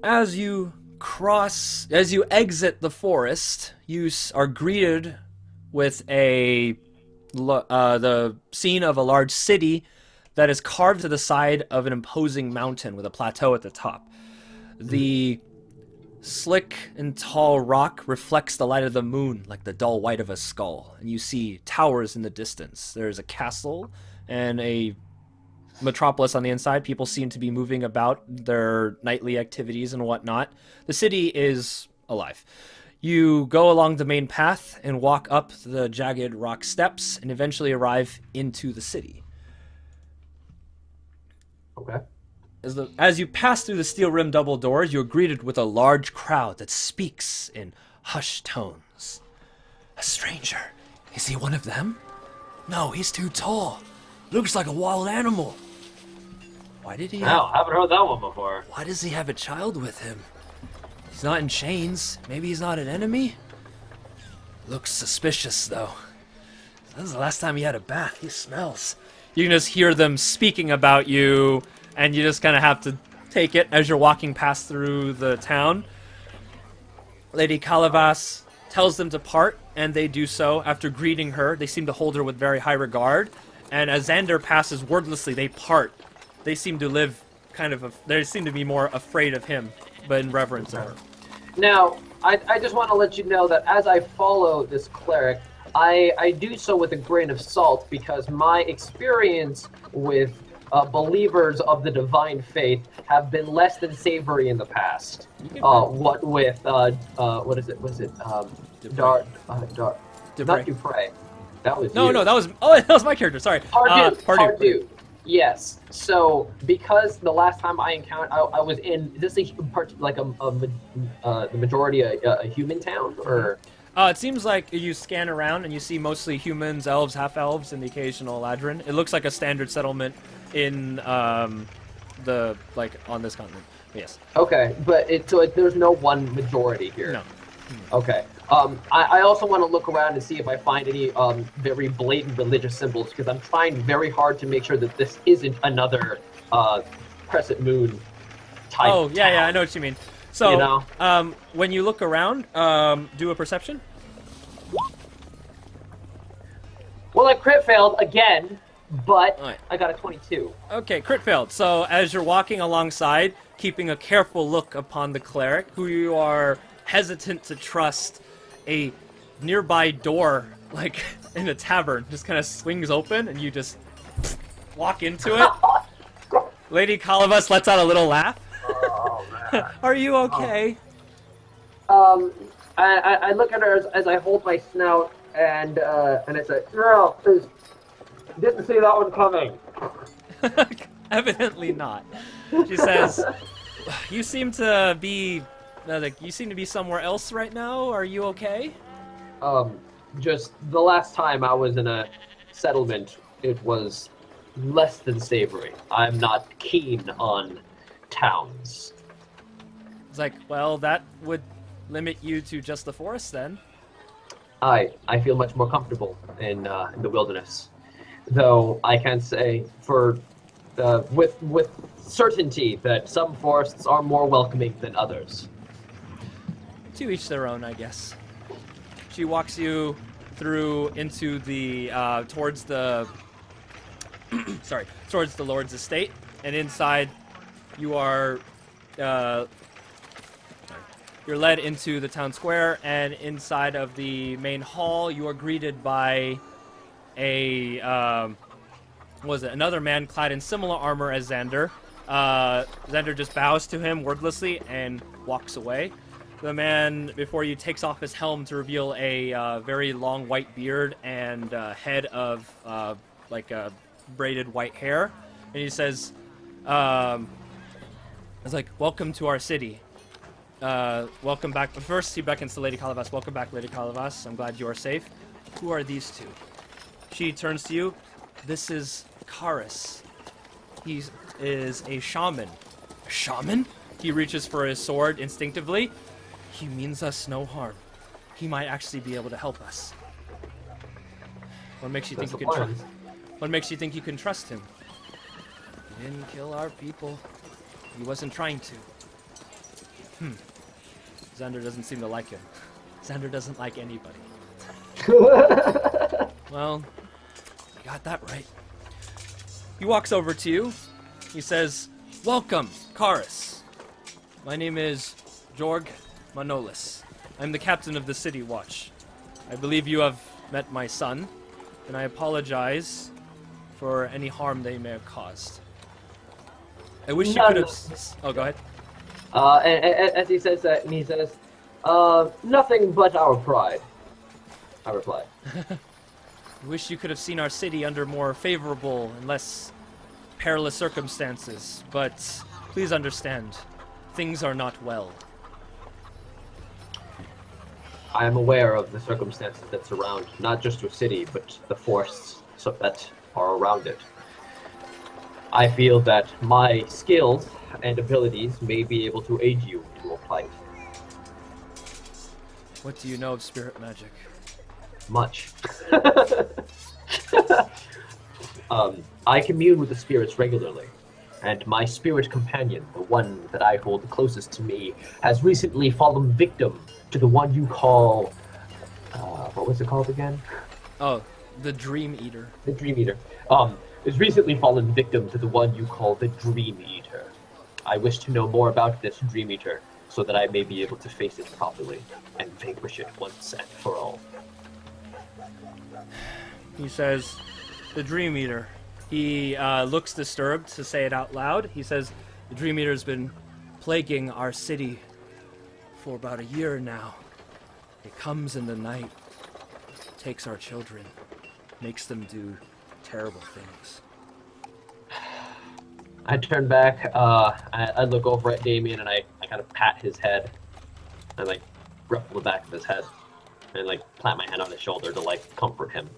As you exit the forest, you are greeted with the scene of a large city that is carved to the side of an imposing mountain with a plateau at the top. The slick and tall rock reflects the light of the moon like the dull white of a skull, and you see towers in the distance. There's a castle and a metropolis on the inside. People seem to be moving about their nightly activities and whatnot. The city is alive. You go along the main path and walk up the jagged rock steps and eventually arrive into the city. Okay. As you pass through the steel-rimmed double doors, you're greeted with a large crowd that speaks in hushed tones. A stranger. Is he one of them? No, he's too tall. Looks like a wild animal. Why did he haven't heard that one before. Why does he have a child with him? He's not in chains. Maybe he's not an enemy? Looks suspicious, though. When's the last time he had a bath? He smells. You can just hear them speaking about you, and you just kind of have to take it as you're walking past through the town. Lady Calavas tells them to part, and they do so. After greeting her, they seem to hold her with very high regard. And as Xander passes wordlessly, they part. They seem to live they seem to be more afraid of him, but in reverence of her. Now, I just want to let you know that as I follow this cleric, I do so with a grain of salt because my experience with believers of the divine faith have been less than savory in the past. What is it? Was it Not Dupre. That was no, you. no, that was my character. Sorry, Pardue. Yes. So because the last time I encountered, I was in this is the majority a human town or. It seems like you scan around and you see mostly humans, elves, half-elves, and the occasional Eladrin. It looks like a standard settlement in on this continent. Yes. Okay, but there's no one majority here. No. Okay. I also want to look around and see if I find any very blatant religious symbols because I'm trying very hard to make sure that this isn't another crescent moon type. Oh yeah, town. yeah, I know what you mean. So, when you look around, do a perception. Well, I crit failed again, but Right. I got a 22. Okay, crit failed. So, as you're walking alongside, keeping a careful look upon the cleric, who you are hesitant to trust, a nearby door, like in a tavern, just kind of swings open, and you just walk into it. Lady Calavas lets out a little laugh. Oh, man. Are you okay? I look at her as I hold my snout and I say, "Girl, please, didn't see that one coming." Evidently not. She says, "You seem to be somewhere else right now. Are you okay?" Just the last time I was in a settlement, it was less than savory. I'm not keen on towns. It's like, well, that would limit you to just the forest then. I feel much more comfortable in the wilderness, though I can say with certainty that some forests are more welcoming than others. To each their own, I guess. She walks you through into the towards the Lord's estate, and inside you are you're led into the town square, and inside of the main hall you are greeted by another man clad in similar armor as Xander. Xander just bows to him wordlessly and walks away. The man before you takes off his helm to reveal a very long white beard and head of braided white hair, and he says, "It's like, welcome to our city. Welcome back." But first, he beckons to Lady Calavas. "Welcome back, Lady Calavas. I'm glad you are safe. Who are these two?" She turns to you. "This is Karus. He is a shaman." "A shaman?" He reaches for his sword instinctively. "He means us no harm. He might actually be able to help us." What makes you think you can trust? What makes you think you can trust him? He didn't kill our people. He wasn't trying to. Xander doesn't seem to like him. Xander doesn't like anybody. Well, you got that right. He walks over to you. He says, "Welcome, Karus. My name is Jorg Manolis. I'm the captain of the City Watch. I believe you have met my son, and I apologize for any harm they may have caused. I wish you could have... Oh, go ahead. And as he says that, and he says, nothing but our pride. I reply. I wish you could have seen our city under more favorable and less perilous circumstances, but please understand, things are not well. I am aware of the circumstances that surround not just your city, but the forests that are around it. I feel that my skills and abilities may be able to aid you in your plight. What do you know of spirit magic? Much. I commune with the spirits regularly, and my spirit companion, the one that I hold closest to me, has recently fallen victim to the one you call... what was it called again? Oh, the Dream Eater. The Dream Eater. Has recently fallen victim to the one you call the Dream Eater. I wish to know more about this Dream Eater, so that I may be able to face it properly, and vanquish it once and for all. He says, the Dream Eater. He looks disturbed to say it out loud. He says, the Dream Eater has been plaguing our city for about a year now. It comes in the night, takes our children, makes them do terrible things. I turn back, I look over at Damien, and I kind of pat his head, and like ruffle the back of his head, and like plant my hand on his shoulder to like comfort him.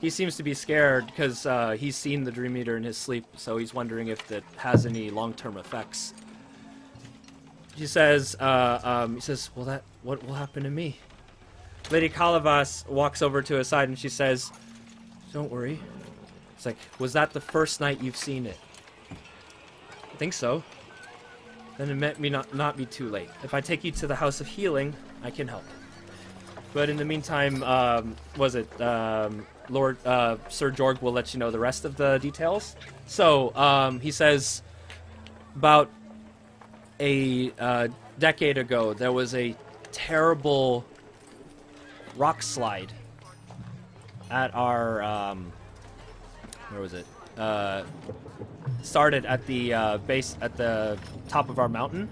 He seems to be scared because he's seen the Dream Eater in his sleep, so he's wondering if it has any long-term effects. He says, well, what will happen to me? Lady Kalavas walks over to his side and she says, don't worry. It's like, was that the first night you've seen it? I think so. Then it meant me not be too late. If I take you to the House of Healing, I can help. But in the meantime, Lord Sir Jorg will let you know the rest of the details. So he says, about a decade ago, there was a terrible rock slide at our where was it? Started at the base at the top of our mountain.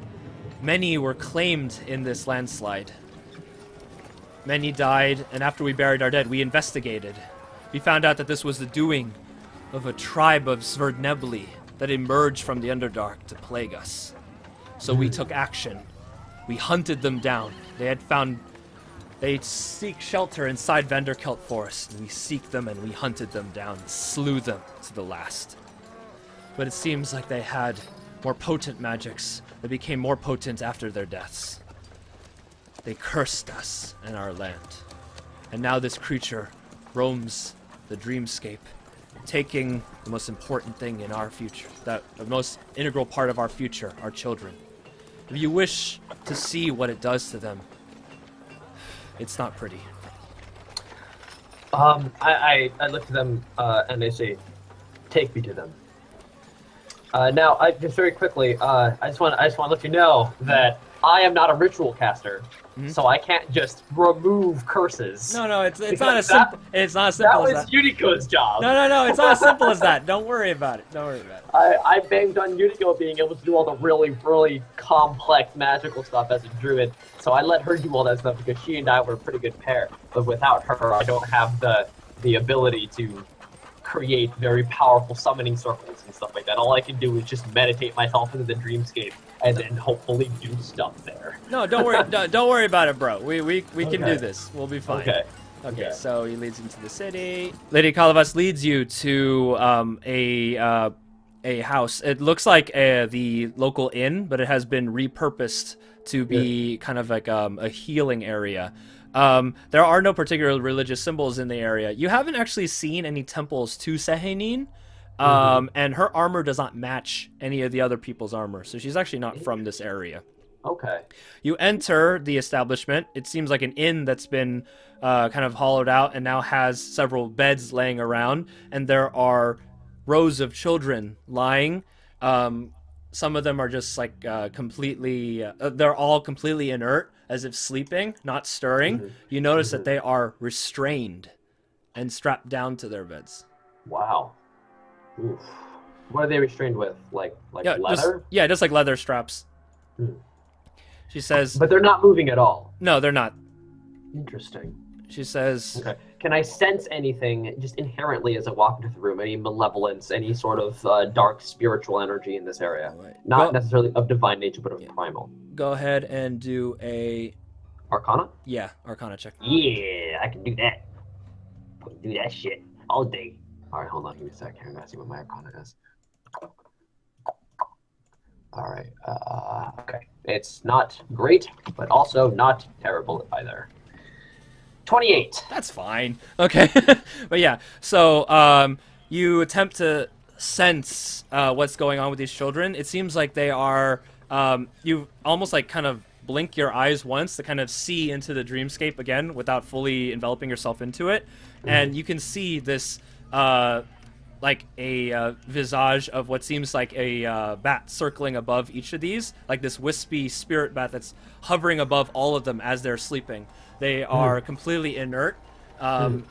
Many were claimed in this landslide. Many died, and after we buried our dead, we investigated. We found out that this was the doing of a tribe of Sverdnebli that emerged from the Underdark to plague us. So we took action. We hunted them down. They seek shelter inside Vanderkelt Forest, and we seek them and we hunted them down, slew them to the last. But it seems like they had more potent magics that became more potent after their deaths. They cursed us and our land. And now this creature roams the dreamscape, taking the most important thing in our future, the most integral part of our future, our children. If you wish to see what it does to them, it's not pretty. I look to them and they say, take me to them. Now, just very quickly, I just want to let you know that I am not a ritual caster, so I can't just remove curses. No, it's not as simple. It's not as simple as that. That was Yuriko's job. No, it's not as simple as that. Don't worry about it. I banged on Yuriko being able to do all the really, really complex magical stuff as a druid, so I let her do all that stuff because she and I were a pretty good pair. But without her, I don't have the ability to create very powerful summoning circles and stuff like that. All I can do is just meditate myself into the dreamscape and then hopefully do stuff there. No, don't worry. Don't worry about it, bro. We can do this. We'll be fine. Okay. So he leads into the city. Lady Kalavas leads you to a house. It looks like the local inn, but it has been repurposed to be kind of like a healing area. There are no particular religious symbols in the area. You haven't actually seen any temples to Sehenin, and her armor does not match any of the other people's armor, so she's actually not from this area. Okay. You enter the establishment. It seems like an inn that's been kind of hollowed out and now has several beds laying around, and there are rows of children lying. Some of them are just like completely, they're all completely inert, as if sleeping, not stirring. Hmm. You notice Hmm. that they are restrained and strapped down to their beds. Wow. Oof. What are they restrained with? Like Yeah, leather? just like leather straps. Hmm. She says, But they're not moving at all. "No, they're not." Interesting. She says, Okay. Can I sense anything just inherently as I walk into the room? Any malevolence, any sort of dark spiritual energy in this area? Wait. Not necessarily of divine nature, but of Yeah. primal. "Go ahead and do a Arcana? Arcana check." Yeah, I can do that. I can do that shit all day. All right, hold on. Give me a sec here. I gotta see what my Arcana is. All right. Okay. It's not great, but also not terrible either. 28. That's fine. Okay. But yeah, so you attempt to sense what's going on with these children. It seems like they are, you almost like kind of blink your eyes once to kind of see into the dreamscape again without fully enveloping yourself into it. And you can see this, like a visage of what seems like a bat circling above each of these, like this wispy spirit bat that's hovering above all of them as they're sleeping. They are completely inert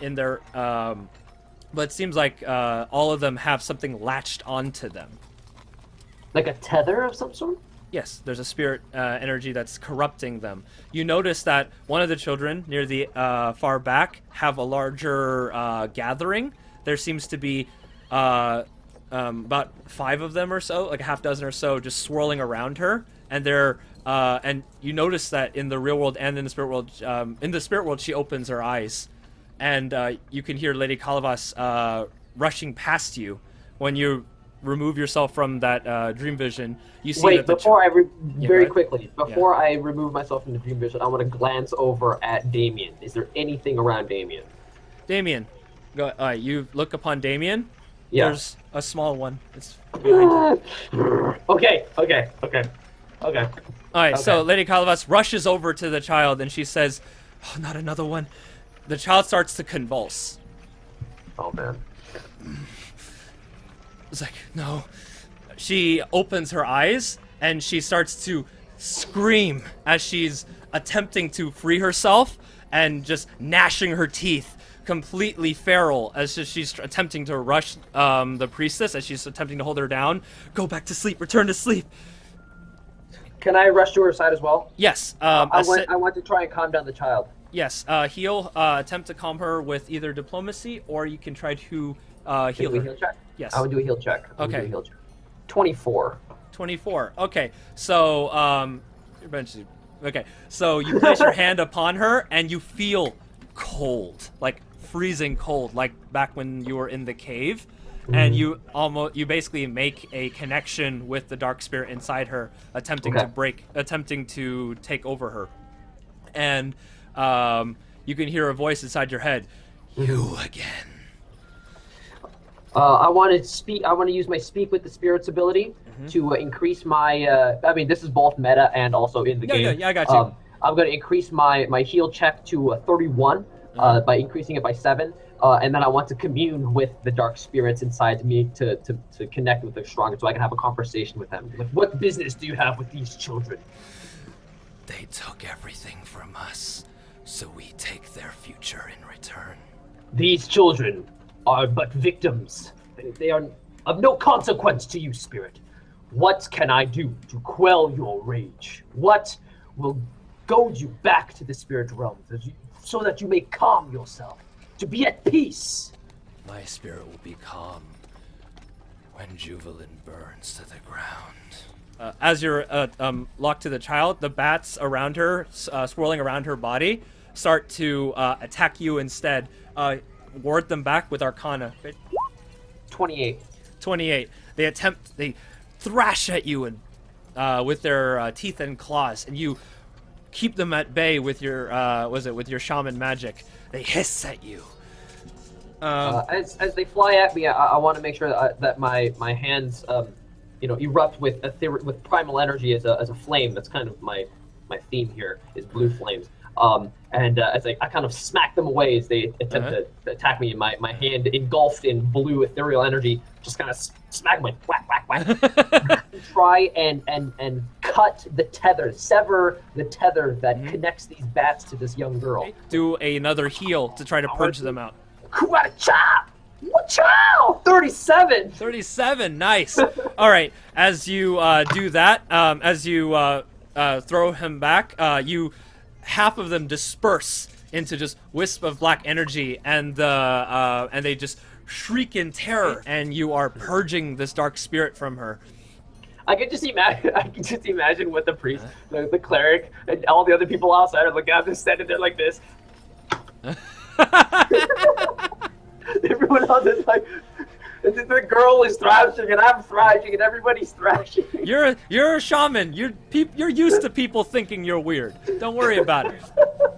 in their, but it seems like all of them have something latched onto them. Like a tether of some sort? Yes, there's a spirit energy that's corrupting them. You notice that one of the children near the far back have a larger gathering. There seems to be about 5 of them or so, like a half dozen or so, just swirling around her, and they're and you notice that in the real world and in the spirit world. In the spirit world, she opens her eyes, and you can hear Lady Kalavas rushing past you. When you remove yourself from that dream vision, you see. Wait, that before very ahead. quickly, before I remove myself from the dream vision, I want to glance over at Damien. Is there anything around Damien? Damien, go. You look upon Damien. Yeah. There's a small one. It's behind him. Okay. All right, so Lady Kalavas rushes over to the child and she says, "Oh, not another one." The child starts to convulse. Oh man. It's like, no. She opens her eyes and she starts to scream as she's attempting to free herself and just gnashing her teeth, completely feral, as she's attempting to rush the priestess, as she's attempting to hold her down. Go back to sleep. Return to sleep. Can I rush to her side as well? Yes. I want to try and calm down the child. Yes. Heal. Attempt to calm her with either diplomacy, or you can try to heal her. Heal check? Yes. I would do a heal check. Okay. 24. 24. Okay. So okay. So you place your hand upon her and you feel cold, like freezing cold, like back when you were in the cave. And you basically make a connection with the dark spirit inside her, attempting to take over her. And you can hear a voice inside your head. You again. I want to use my speak with the spirits ability to increase my. I mean, this is both meta and also in the game. Yeah, I got you. I'm going to increase my heal check to 31 by increasing it by 7. And then I want to commune with the dark spirits inside me to connect with the stronger, so I can have a conversation with them. Like, what business do you have with these children? They took everything from us, so we take their future in return. These children are but victims. They are of no consequence to you, spirit. What can I do to quell your rage? What will goad you back to the spirit realm so that you may calm yourself? To be at peace. My spirit will be calm when Juvelin burns to the ground. As you're locked to the child, the bats around her, swirling around her body, start to attack you instead. Ward them back with Arcana. 28. 28. They thrash at you and with their teeth and claws, and you keep them at bay with your with your shaman magic. They hiss at you. As they fly at me, I want to make sure that my hands erupt with with primal energy as a flame. That's kind of my theme here is blue flames. And as I kind of smack them away as they attempt to attack me, and my hand engulfed in blue ethereal energy, just kind of smack them like whack, whack, whack. Try and cut the tether, sever the tether that connects these bats to this young girl. Do another heal to try to purge them out. Kuwa-cha! Wachow! 37! 37, nice. All right, as you do that, as you throw him back, half of them disperse into just wisp of black energy, and they just shriek in terror, and you are purging this dark spirit from her. I can just imagine what the priest, the cleric, and all the other people outside are looking at them, standing there like this. Everyone else is like, the girl is thrashing, and I'm thrashing, and everybody's thrashing. You're a shaman. You're used to people thinking you're weird. Don't worry about it.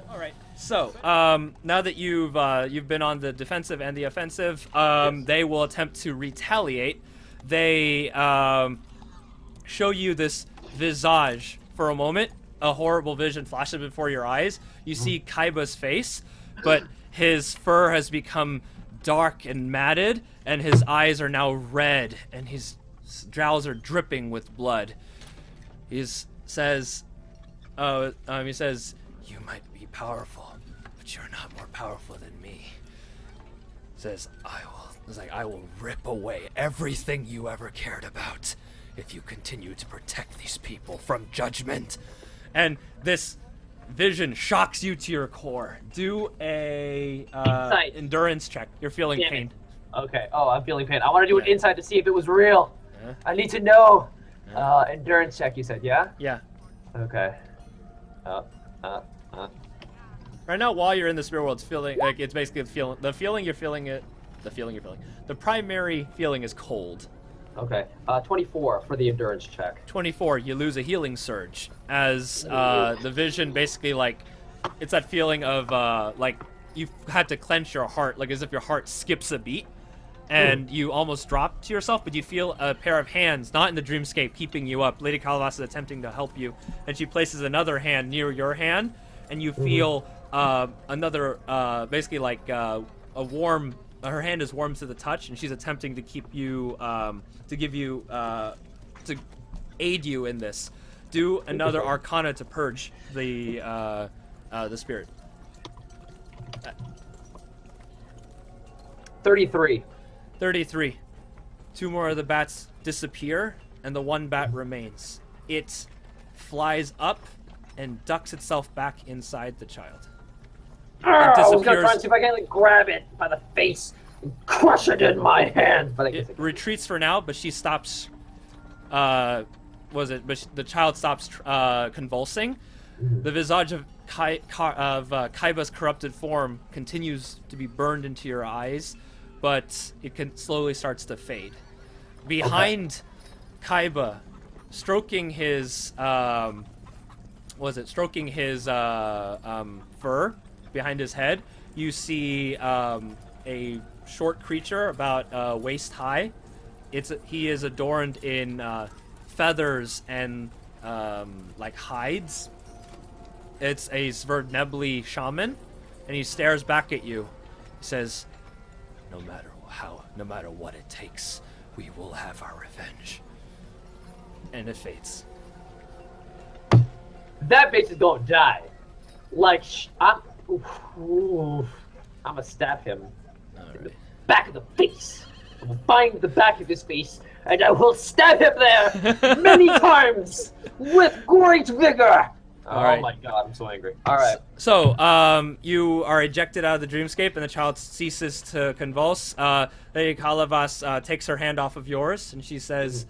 All right. So now that you've been on the defensive and the offensive, they will attempt to retaliate. They show you this visage for a moment. A horrible vision flashes before your eyes. You see Kaiba's face, but his fur has become dark and matted, and his eyes are now red, and his jowls are dripping with blood. He says, "You might be powerful, but you're not more powerful than me." Says, I will rip away everything you ever cared about if you continue to protect these people from judgment. And this vision shocks you to your core. Do a endurance check. You're feeling pain. Okay. Oh, I'm feeling pain. I want to do an insight to see if it was real. I need to know. Endurance check, you said, yeah? Yeah. Okay. Right now, while you're in the spirit world, it's feeling like it's basically the feeling you're feeling. The primary feeling is cold. Okay. 24 for the endurance check. 24. You lose a healing surge as the vision basically it's that feeling of like you've had to clench your heart, like as if your heart skips a beat, and you almost drop to yourself, but you feel a pair of hands, not in the dreamscape, keeping you up. Lady Kalavas is attempting to help you, and she places another hand near your hand, and you feel another, basically like a warm. Her hand is warm to the touch, and she's attempting to keep you, to give you, to aid you in this. Do another Arcana to purge the spirit. 33. 33. Two more of the bats disappear, and the one bat remains. It flies up and ducks itself back inside the child. I was gonna try and see if I can grab it by the face and crush it in my hand. But it retreats for now, but she stops. But the child stops convulsing. The visage of Kaiba's corrupted form continues to be burned into your eyes, but it slowly starts to fade. Behind Kaiba, stroking his fur behind his head, you see a short creature about waist high. He is adorned in feathers and like hides. It's a Sverdnebli shaman, and he stares back at you. He says, no matter what it takes, we will have our revenge. And it fades. That bitch is gonna die. Like, I'm gonna stab him in the back of the face. I will find the back of his face, and I will stab him there many times with great vigor. Right. Oh my god, I'm so angry. All right. So, you are ejected out of the dreamscape, and the child ceases to convulse. Lady Kalavas takes her hand off of yours, and she says,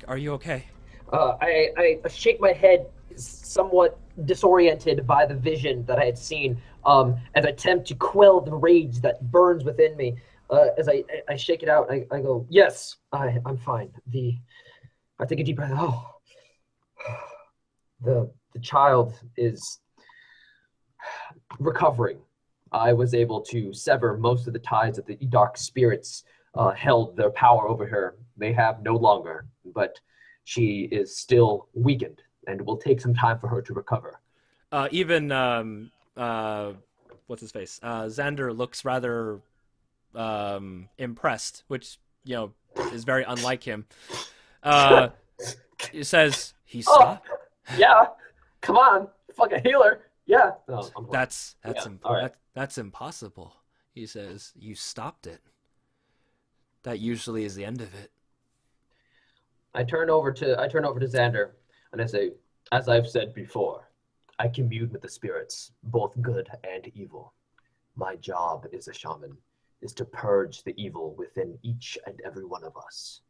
"Are you okay?" I shake my head, somewhat disoriented by the vision that I had seen, and attempt to quell the rage that burns within me. As I shake it out, I go, yes, I'm fine. I take a deep breath. Oh, the child is recovering. I was able to sever most of the ties of the dark spirits held their power over her. They have no longer, but she is still weakened, and will take some time for her to recover. Even what's his face? Xander looks rather impressed, which is very unlike him. He says he stopped. Yeah, come on, fucking healer. Yeah, no, That's all right. that's impossible. He says you stopped it. That usually is the end of it. I turn over to Xander, and I say, as I've said before, I commune with the spirits, both good and evil. My job as a shaman is to purge the evil within each and every one of us,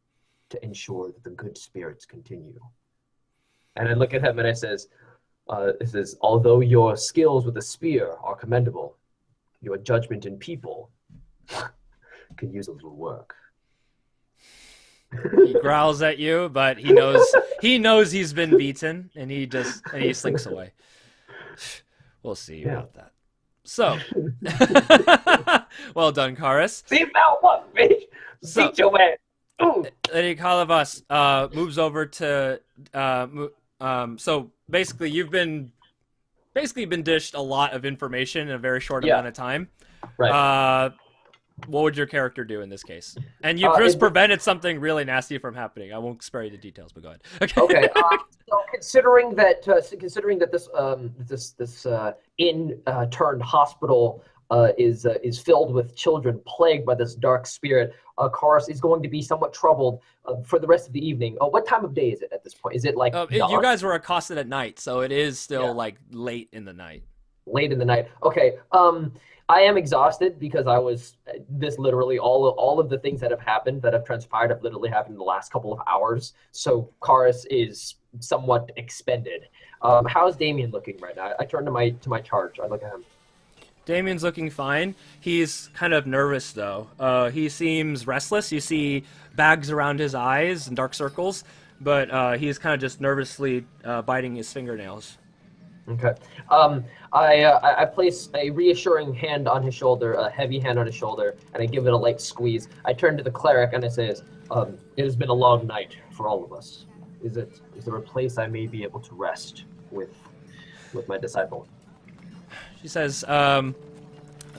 to ensure that the good spirits continue. And I look at him and it says, although your skills with the spear are commendable, your judgment in people could use a little work. He growls at you, but he knows he's been beaten, and he slinks away. We'll see about that. So, well done, Karus. See now what, bitch? So, your man. Lady Kalavas moves over to so basically you've been dished a lot of information in a very short amount of time. Right. What would your character do in this case? And you've just prevented something really nasty from happening. I won't spare you the details, but go ahead. Okay. So considering that this inn turned hospital is filled with children plagued by this dark spirit, Karus is going to be somewhat troubled for the rest of the evening. What time of day is it at this point? Is it like you guys were accosted at night, so it is still like late in the night. Late in the night. Okay. I am exhausted because I was this literally all of the things that have transpired have literally happened in the last couple of hours. So Karus is somewhat expended. How's Damien looking right now? I turn to my charge. I look at him. Damien's looking fine. He's kind of nervous though. He seems restless. You see bags around his eyes and dark circles, but he's kind of just nervously biting his fingernails. Okay. I place a reassuring hand on his shoulder, a heavy hand on his shoulder, and I give it a light squeeze. I turn to the cleric and I say, it has been a long night for all of us. Is there a place I may be able to rest with my disciple? She says, what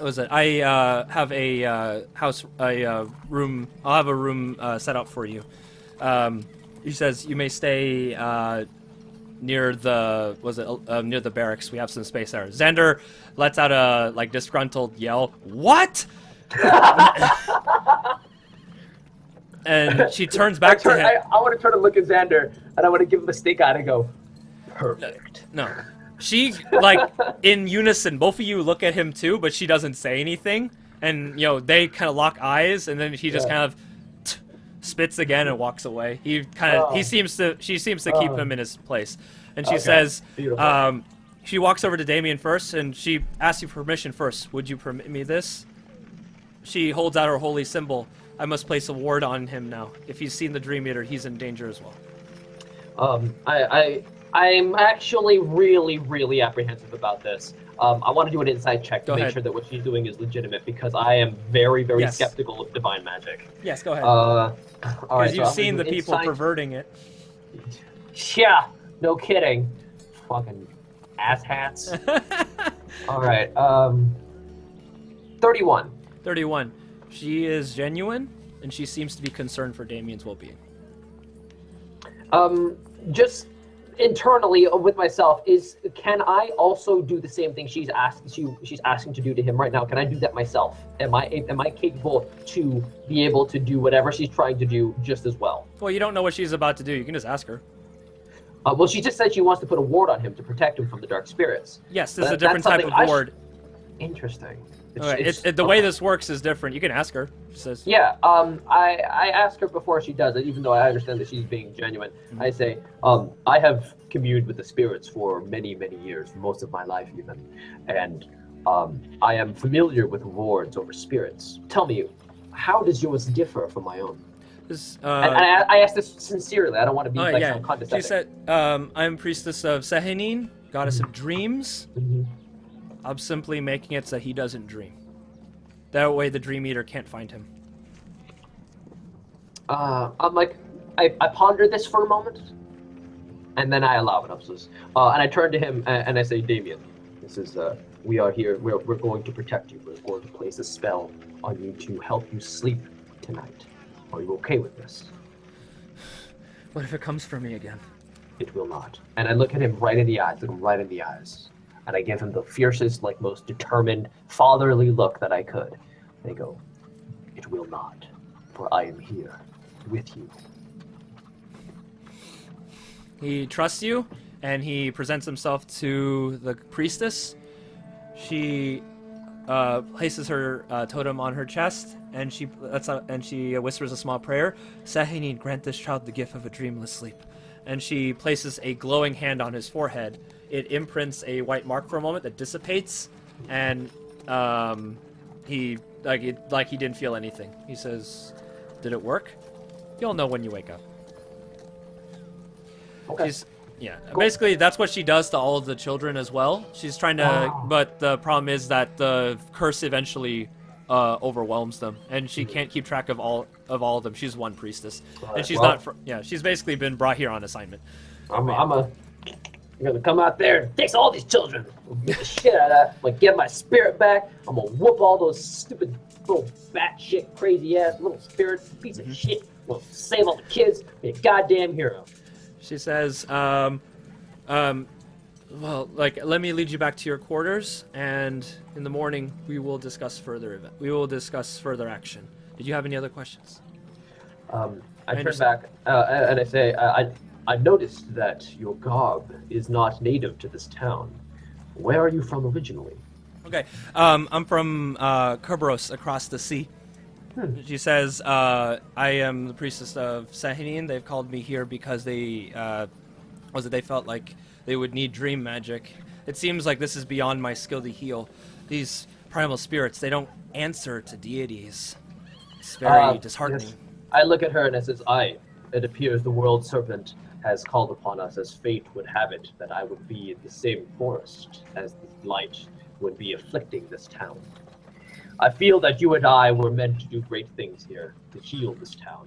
was it? I have a room. I'll have a room set up for you. He says you may stay near the near the barracks. We have some space there. Xander lets out a disgruntled yell. What? And she turns back to him. I want to turn and look at Xander, and I want to give him a stink eye and go, perfect. No. She, in unison, both of you look at him too, but she doesn't say anything. And, they kind of lock eyes, and then he just kind of spits again and walks away. She seems to keep him in his place. And she says, she walks over to Damien first, and she asks you permission first. Would you permit me this? She holds out her holy symbol. I must place a ward on him now. If he's seen the Dream Eater, he's in danger as well. I'm actually really, really apprehensive about this. I want to do an insight check to make sure that what she's doing is legitimate, because I am very, very skeptical of divine magic. Yes, go ahead. Because you've seen the people perverting it. Yeah, no kidding. Fucking asshats. All right. 31. 31. She is genuine, and she seems to be concerned for Damien's well-being. Just internally with myself, can I also do the same thing she's asking to do to him right now? Can I do that myself? Am I capable to be able to do whatever she's trying to do just as well? Well, you don't know what she's about to do. You can just ask her. Well, she just said she wants to put a ward on him to protect him from the dark spirits. Yes, this is a different type of ward. Interesting. The way this works is different. You can ask her. She says. Yeah. I ask her before she does it, even though I understand that she's being genuine. Mm-hmm. I say, I have communed with the spirits for many, many years, most of my life even, and I am familiar with wards over spirits. Tell me, how does yours differ from my own? And I ask this sincerely. I don't want to be condescending. She said, I'm priestess of Sehenin, goddess of dreams. Mm-hmm. I'm simply making it so he doesn't dream. That way the Dream Eater can't find him. I'm like, I ponder this for a moment, and then I allow it. And I turn to him and I say, Damien, this is we are here. We're going to protect you. We're going to place a spell on you to help you sleep tonight. Are you okay with this? What if it comes for me again? It will not. And I look at him right in the eyes, and I give him the fiercest, like most determined, fatherly look that I could. They go, it will not, for I am here with you. He trusts you, and he presents himself to the priestess. She places her totem on her chest, and she whispers a small prayer. Sahanine, grant this child the gift of a dreamless sleep. And she places a glowing hand on his forehead. It imprints a white mark for a moment that dissipates, and he didn't feel anything. He says, "Did it work? You'll know when you wake up." Okay. Cool. Basically, that's what she does to all of the children as well. She's trying to, but the problem is that the curse eventually overwhelms them, and she can't keep track of all of them. She's one priestess, and she's she's basically been brought here on assignment. I'm gonna come out there and fix all these children. Get the shit out of that. I'm gonna get my spirit back. I'm gonna whoop all those stupid little batshit crazy ass little spirits. Piece of shit. I'm gonna save all the kids. Be a goddamn hero. She says, well, let me lead you back to your quarters, and in the morning we will discuss further action. Did you have any other questions? I turn back and I say, I noticed that your garb is not native to this town. Where are you from originally? Okay, I'm from Karus, across the sea. She says, I am the priestess of Sahanine. They've called me here because they felt like they would need dream magic. It seems like this is beyond my skill to heal. These primal spirits, they don't answer to deities. It's very disheartening. Yes. I look at her and it says, it appears the world serpent has called upon us as fate would have it, that I would be in the same forest as the light would be afflicting this town. I feel that you and I were meant to do great things here, to heal this town.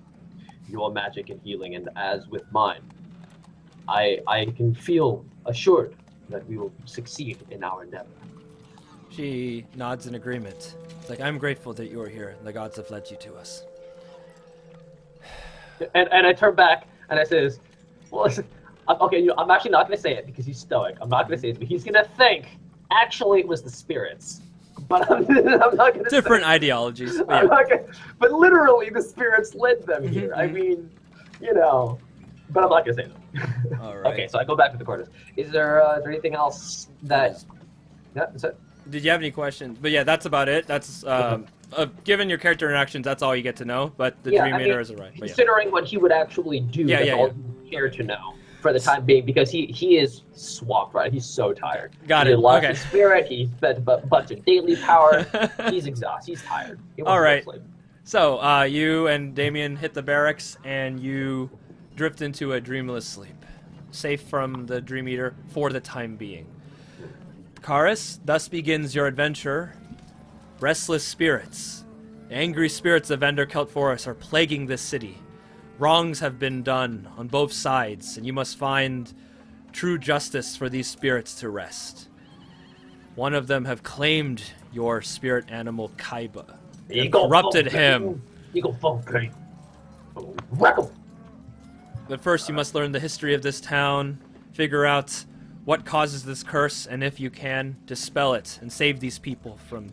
Your magic and healing, and as with mine, I can feel assured that we will succeed in our endeavor. She nods in agreement. It's like, I'm grateful that you are here, and the gods have led you to us. And I turn back, and I says, well, listen, okay, I'm actually not going to say it, because he's stoic. I'm not going to say it, but he's going to think, actually, it was the spirits. But I'm not going to different ideologies. Yeah. But literally, the spirits led them here. I mean, but I'm not going to say that. All right. Okay, so I go back to the quarters. Is there anything else that... Yeah, that's it. Did you have any questions? But yeah, that's about it. That's given your character interactions, that's all you get to know. But the Dream Reader is right. Considering what he would actually do, that's all you care to know for the time being, because he is swamped, right? He's so tired. He lost his spirit. He spent a bunch of daily power. He's exhausted. He's tired. All right. So you and Damien hit the barracks, and you drift into a dreamless sleep, safe from the Dream Eater for the time being. Karus, thus begins your adventure. Restless spirits, the angry spirits of Enderkelt Forest are plaguing this city. Wrongs have been done on both sides, and you must find true justice for these spirits to rest. One of them have claimed your spirit animal, Kaiba, and corrupted him. But first you must learn the history of this town, figure out what causes this curse, and if you can, dispel it and save these people from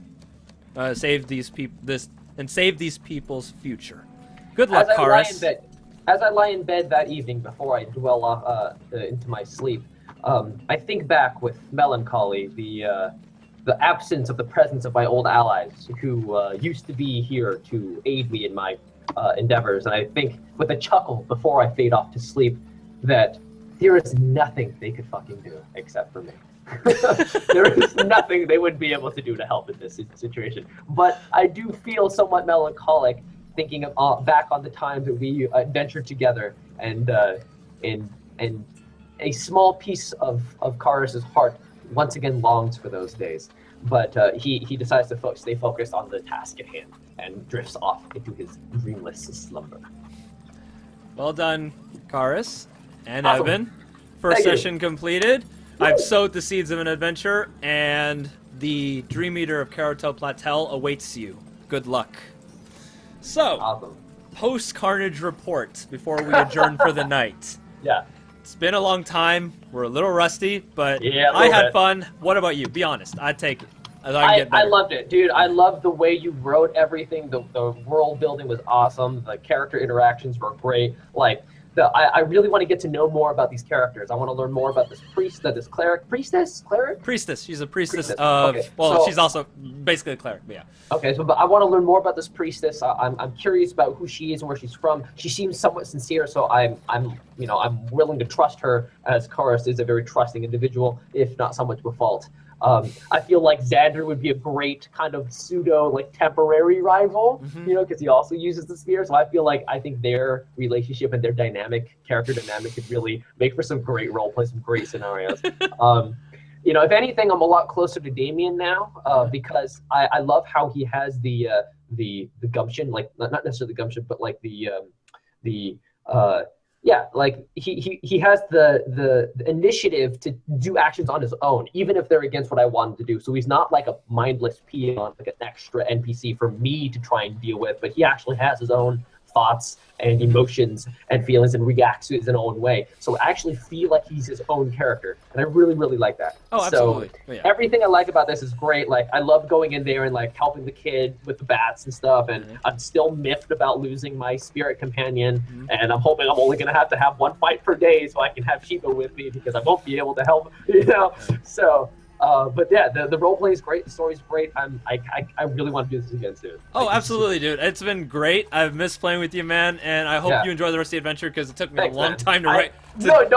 save these people's future. Good luck, Karus. As I lie in bed that evening before I dwell off into my sleep, I think back with melancholy the absence of the presence of my old allies who used to be here to aid me in my endeavors, and I think with a chuckle before I fade off to sleep that there is nothing they could fucking do except for me. There is nothing they would be able to do to help in this situation. But I do feel somewhat melancholic thinking back on the times that we adventured together, and a small piece of Karus's heart once again longs for those days. But he decides to stay focused on the task at hand and drifts off into his dreamless slumber. Well done, Karus and Awesome. Evan. First Thank you. session completed. I've sowed the seeds of an adventure, and the Dream Eater of Karatel Platel awaits you. Good luck. So, Awesome. post-Carnage report before we adjourn for the night. Yeah. It's been a long time. We're a little rusty, but Yeah, a I little had bit. fun. What about you? Be honest. I'd take it. As I can get I better. loved it, dude. I loved the way you wrote everything. The world building was awesome. The character interactions were great. Like, I really want to get to know more about these characters. I want to learn more about this this cleric, cleric. Priestess. She's a priestess Priestess. of. Okay, Well, so- she's also basically a cleric. But yeah. Okay, so but I want to learn more about this priestess. I'm curious about who she is and where she's from. She seems somewhat sincere, so I'm willing to trust her, as Karus is a very trusting individual, if not somewhat to a fault. I feel like Xander would be a great kind of pseudo, like, temporary rival, because he also uses the spear. So I think their relationship and their character dynamic could really make for some great roleplay, some great scenarios. If anything, I'm a lot closer to Damien now, because I love how he has the gumption, like not necessarily the gumption, but like he has the initiative to do actions on his own, even if they're against what I want him to do. So he's not like a mindless peon, like an extra NPC for me to try and deal with, but he actually has his own thoughts and emotions and feelings and reacts to it in his own way. So I actually feel like he's his own character, and I really, really like that. Oh, absolutely. So Yeah. everything I like about this is great. Like, I love going in there and like helping the kid with the bats and stuff, and I'm still miffed about losing my spirit companion, and I'm hoping I'm only gonna have to have one fight per day so I can have Shiba with me, because I won't be able to help, So but yeah, the role play is great. The story's great. I really want to do this again soon. Oh, Like, absolutely, dude. It's been great. I've missed playing with you, man, and I hope Yeah. you enjoy the rest of the adventure, because it took me Thanks, a long man. time to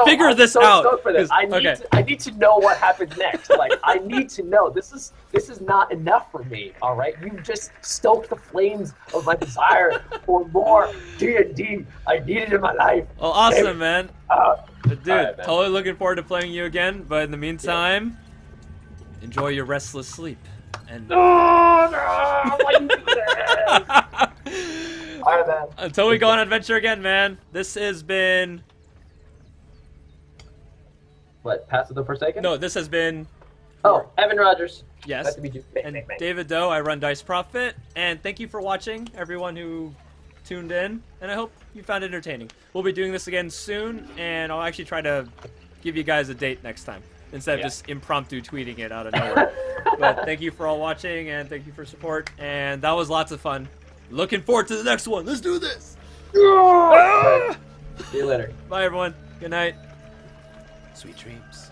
figure I'm this so out. stoked for this. 'cause- okay. I need to know what happens next. Like, I need to know. This is not enough for me. All right, you just stoked the flames of my desire for more D&D. I need it in my life. Well, awesome, man. But dude, Alright, man. totally looking forward to playing you again. But in the meantime, enjoy your restless sleep. And Oh no! Why you do that? All right, man. until we go on adventure again, man. This has been What? Path of the Forsaken? no. This has been Oh, Evan Rogers. yes. Nice to meet you. Bang, And bang, bang. David Doe. I run Dice Profit. And thank you for watching, everyone who tuned in. And I hope you found it entertaining. We'll be doing this again soon, and I'll actually try to give you guys a date next time, instead of Yeah. just impromptu tweeting it out of nowhere. But thank you for all watching, and thank you for support, and that was lots of fun. Looking forward to the next one. Let's do this. All right. See you later. Bye, everyone. Good night. Sweet dreams.